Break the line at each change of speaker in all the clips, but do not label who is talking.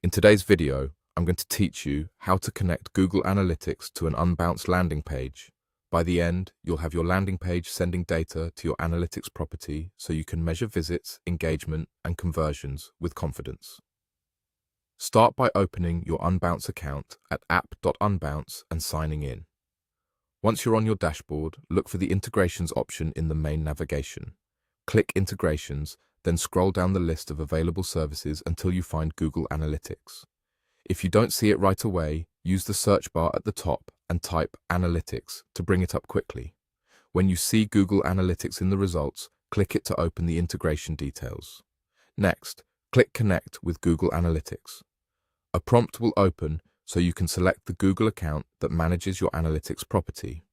In today's video, I'm going to teach you how to connect Google Analytics to an Unbounce landing page. By the end, you'll have your landing page sending data to your analytics property so you can measure visits, engagement, and conversions with confidence. Start by opening your Unbounce account at app.unbounce and signing in. Once you're on your dashboard, look for the Integrations option in the main navigation. Click Integrations, then scroll down the list of available services until you find Google Analytics. If you don't see it right away, use the search bar at the top and type Analytics to bring it up quickly. When you see Google Analytics in the results, click it to open the integration details. Next, click Connect with Google Analytics. A prompt will open so you can select the Google account that manages your analytics property.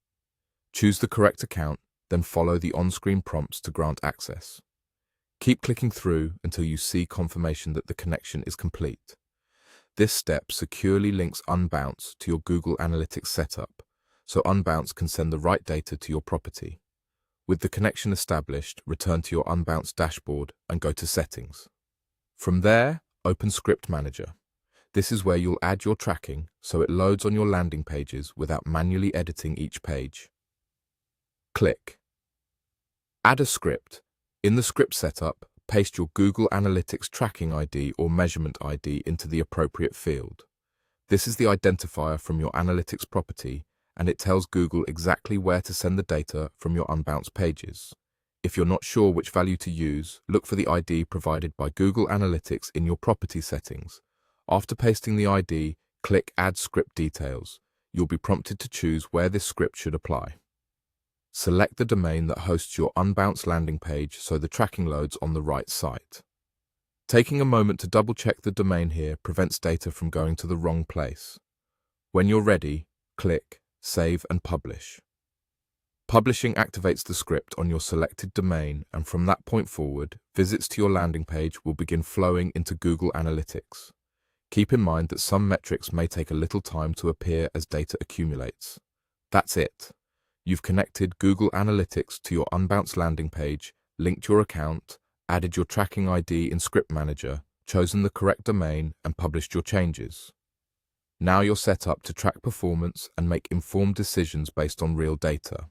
Choose the correct account, then follow the on-screen prompts to grant access. Keep clicking through until you see confirmation that the connection is complete. This step securely links Unbounce to your Google Analytics setup, so Unbounce can send the right data to your property. With the connection established, return to your Unbounce dashboard and go to Settings. From there, open Script Manager. This is where you'll add your tracking so it loads on your landing pages without manually editing each page. Click Add a script. In the script setup, paste your Google Analytics tracking ID or measurement ID into the appropriate field. This is the identifier from your analytics property, and it tells Google exactly where to send the data from your Unbounce pages. If you're not sure which value to use, look for the ID provided by Google Analytics in your property settings. After pasting the ID, click Add Script Details. You'll be prompted to choose where this script should apply. Select the domain that hosts your Unbounce landing page so the tracking loads on the right site. Taking a moment to double-check the domain here prevents data from going to the wrong place. When you're ready, click Save and Publish. Publishing activates the script on your selected domain, and from that point forward, visits to your landing page will begin flowing into Google Analytics. Keep in mind that some metrics may take a little time to appear as data accumulates. That's it. You've connected Google Analytics to your Unbounce landing page, linked your account, added your tracking ID in Script Manager, chosen the correct domain, and published your changes. Now you're set up to track performance and make informed decisions based on real data.